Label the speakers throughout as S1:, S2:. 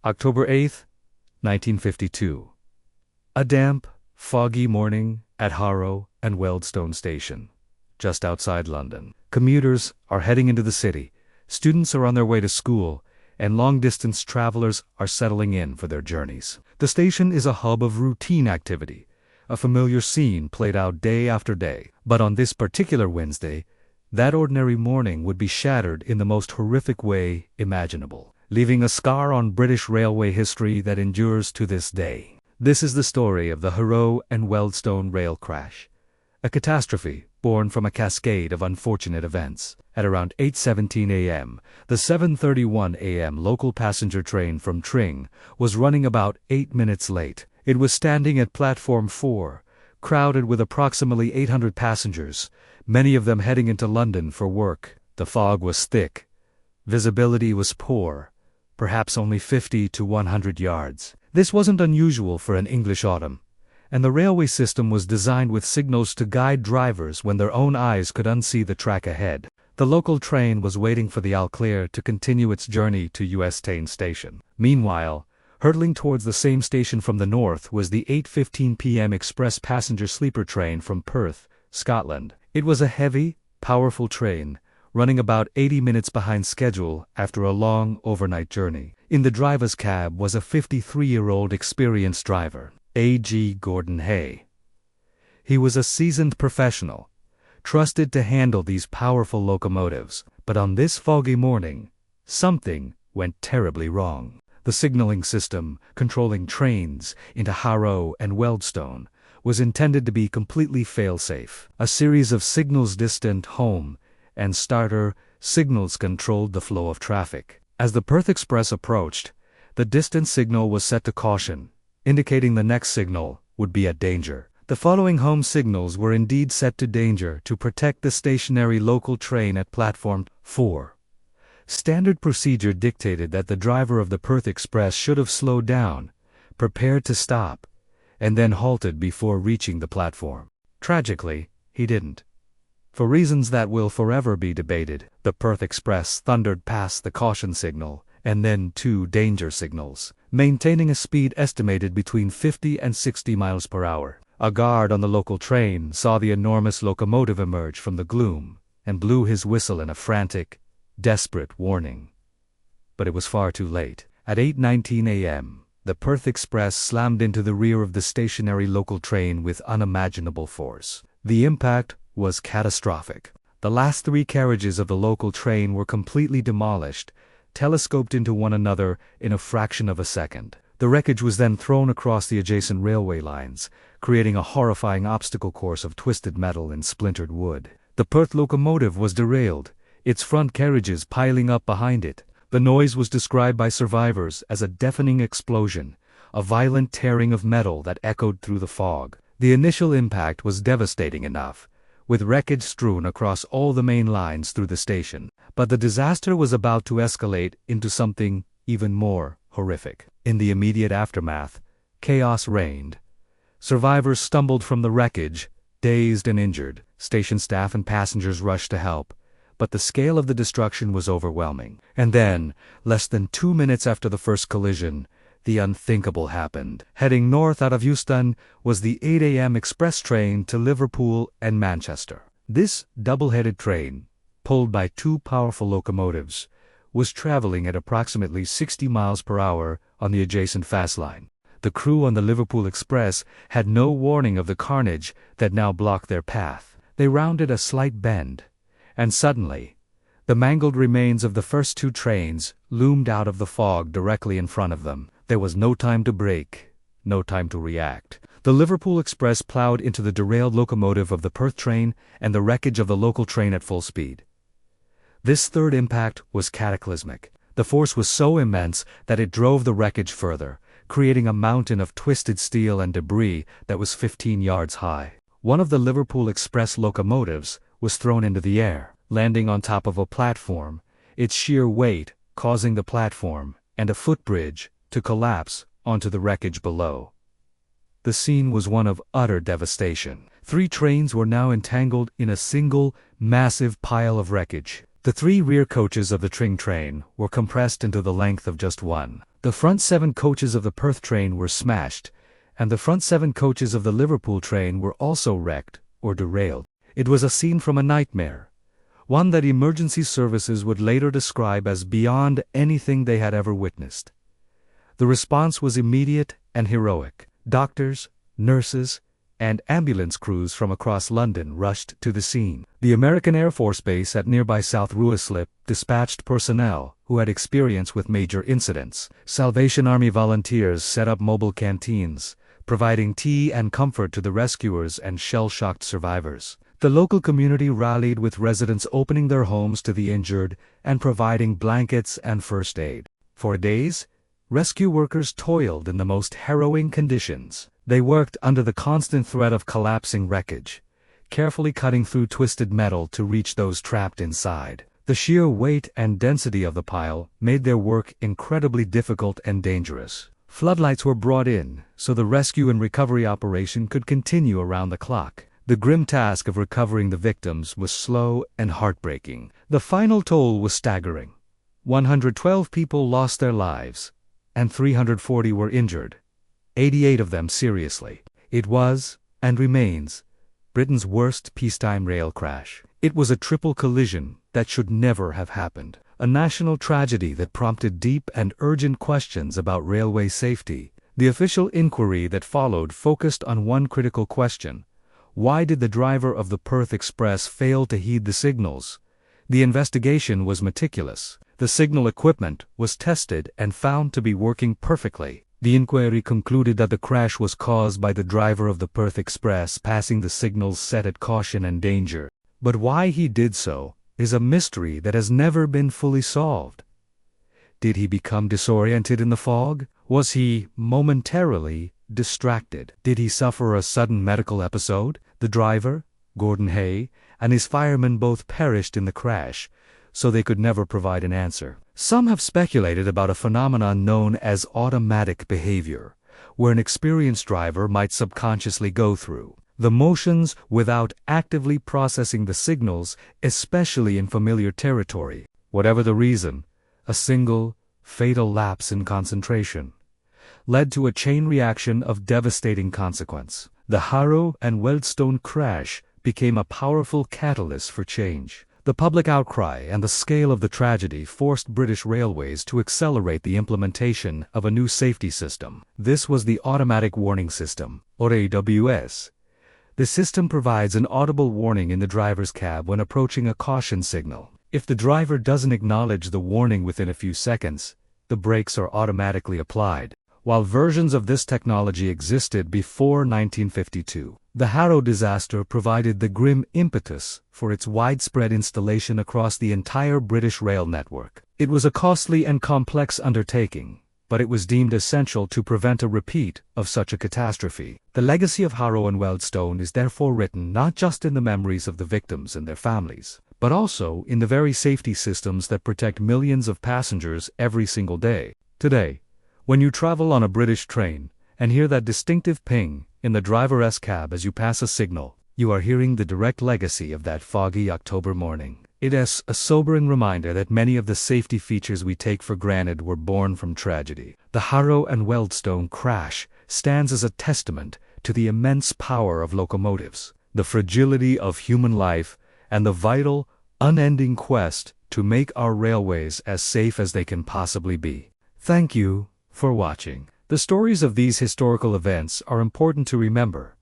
S1: October 8, 1952. A damp, foggy morning at Harrow and Wealdstone station, just outside London. Commuters are heading into the city, students are on their way to school, and long-distance travelers are settling in for their journeys. The station is a hub of routine activity, a familiar scene played out day after day. But on this particular Wednesday, that ordinary morning would be shattered in the most horrific way imaginable, leaving a scar on British railway history that endures to this day. This is the story of the Harrow and Wealdstone rail crash, a catastrophe born from a cascade of unfortunate events. At around 8:17 a.m., the 7:31 a.m. local passenger train from Tring was running about 8 minutes late. It was standing at platform 4, crowded with approximately 800 passengers, many of them heading into London for work. The fog was thick. Visibility was poor, perhaps only 50 to 100 yards. This wasn't unusual for an English autumn, and the railway system was designed with signals to guide drivers when their own eyes could unsee the track ahead. The local train was waiting for the All Clear to continue its journey to Wealdstone station. Meanwhile, hurtling towards the same station from the north was the 8:15 p.m. express passenger sleeper train from Perth, Scotland. It was a heavy, powerful train, running about 80 minutes behind schedule after a long overnight journey. In the driver's cab was a 53-year-old experienced driver, A.G. Gordon Hay. He was a seasoned professional, trusted to handle these powerful locomotives, but on this foggy morning, something went terribly wrong. The signaling system controlling trains into Harrow and Wealdstone was intended to be completely fail-safe. A series of signals distant home and starter signals controlled the flow of traffic. As the Perth Express approached, the distant signal was set to caution, indicating the next signal would be at danger. The following home signals were indeed set to danger to protect the stationary local train at platform 4. Standard procedure dictated that the driver of the Perth Express should have slowed down, prepared to stop, and then halted before reaching the platform. Tragically, he didn't. For reasons that will forever be debated, the Perth Express thundered past the caution signal and then 2 danger signals, maintaining a speed estimated between 50 and 60 miles per hour. A guard on the local train saw the enormous locomotive emerge from the gloom and blew his whistle in a frantic, desperate warning. But it was far too late. At 8:19 a.m., the Perth Express slammed into the rear of the stationary local train with unimaginable force. The impact was catastrophic. The last 3 carriages of the local train were completely demolished, telescoped into one another in a fraction of a second. The wreckage was then thrown across the adjacent railway lines, creating a horrifying obstacle course of twisted metal and splintered wood. The Perth locomotive was derailed, its front carriages piling up behind it. The noise was described by survivors as a deafening explosion, a violent tearing of metal that echoed through the fog. The initial impact was devastating enough, with wreckage strewn across all the main lines through the station. But the disaster was about to escalate into something even more horrific. In the immediate aftermath, chaos reigned. Survivors stumbled from the wreckage, dazed and injured. Station staff and passengers rushed to help, but the scale of the destruction was overwhelming. And then, less than 2 minutes after the first collision, the unthinkable happened. Heading north out of Euston was the 8 a.m. express train to Liverpool and Manchester. This double-headed train, pulled by 2 powerful locomotives, was traveling at approximately 60 miles per hour on the adjacent fast line. The crew on the Liverpool Express had no warning of the carnage that now blocked their path. They rounded a slight bend, and suddenly, the mangled remains of the first 2 trains loomed out of the fog directly in front of them. There was no time to brake, no time to react. The Liverpool Express plowed into the derailed locomotive of the Perth train and the wreckage of the local train at full speed. This third impact was cataclysmic. The force was so immense that it drove the wreckage further, creating a mountain of twisted steel and debris that was 15 yards high. One of the Liverpool Express locomotives was thrown into the air, landing on top of a platform, its sheer weight causing the platform and a footbridge to collapse onto the wreckage below. The scene was one of utter devastation. 3 trains were now entangled in a single, massive pile of wreckage. The 3 rear coaches of the Tring train were compressed into the length of just one. The front 7 coaches of the Perth train were smashed, and the front 7 coaches of the Liverpool train were also wrecked or derailed. It was a scene from a nightmare, one that emergency services would later describe as beyond anything they had ever witnessed. The response was immediate and heroic. Doctors, nurses, and ambulance crews from across London rushed to the scene. The American Air Force Base at nearby South Ruislip dispatched personnel who had experience with major incidents. Salvation Army volunteers set up mobile canteens, providing tea and comfort to the rescuers and shell-shocked survivors. The local community rallied, with residents opening their homes to the injured and providing blankets and first aid. For days, rescue workers toiled in the most harrowing conditions. They worked under the constant threat of collapsing wreckage, carefully cutting through twisted metal to reach those trapped inside. The sheer weight and density of the pile made their work incredibly difficult and dangerous. Floodlights were brought in so the rescue and recovery operation could continue around the clock. The grim task of recovering the victims was slow and heartbreaking. The final toll was staggering. 112 people lost their lives, and 340 were injured, 88 of them seriously. It was, and remains, Britain's worst peacetime rail crash. It was a triple collision that should never have happened. A national tragedy that prompted deep and urgent questions about railway safety. The official inquiry that followed focused on one critical question: why did the driver of the Perth Express fail to heed the signals? The investigation was meticulous. The signal equipment was tested and found to be working perfectly. The inquiry concluded that the crash was caused by the driver of the Perth Express passing the signals set at caution and danger. But why he did so is a mystery that has never been fully solved. Did he become disoriented in the fog? Was he momentarily distracted? Did he suffer a sudden medical episode? The driver, Gordon Hay, and his firemen both perished in the crash, so they could never provide an answer. Some have speculated about a phenomenon known as automatic behavior, where an experienced driver might subconsciously go through the motions without actively processing the signals, especially in familiar territory. Whatever the reason, a single, fatal lapse in concentration led to a chain reaction of devastating consequence. The Harrow and Wealdstone crash became a powerful catalyst for change. The public outcry and the scale of the tragedy forced British Railways to accelerate the implementation of a new safety system. This was the Automatic Warning System, or AWS. The system provides an audible warning in the driver's cab when approaching a caution signal. If the driver doesn't acknowledge the warning within a few seconds, the brakes are automatically applied. While versions of this technology existed before 1952, the Harrow disaster provided the grim impetus for its widespread installation across the entire British rail network. It was a costly and complex undertaking, but it was deemed essential to prevent a repeat of such a catastrophe. The legacy of Harrow and Wealdstone is therefore written not just in the memories of the victims and their families, but also in the very safety systems that protect millions of passengers every single day. Today, when you travel on a British train and hear that distinctive ping in the driver's cab as you pass a signal, you are hearing the direct legacy of that foggy October morning. It is a sobering reminder that many of the safety features we take for granted were born from tragedy. The Harrow and Wealdstone crash stands as a testament to the immense power of locomotives, the fragility of human life, and the vital, unending quest to make our railways as safe as they can possibly be. Thank you for watching. The stories of these historical events are important to remember,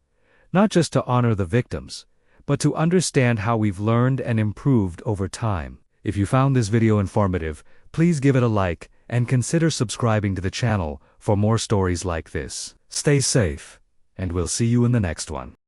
S1: not just to honor the victims, but to understand how we've learned and improved over time. If you found this video informative, please give it a like and consider subscribing to the channel for more stories like this. Stay safe, and we'll see you in the next one.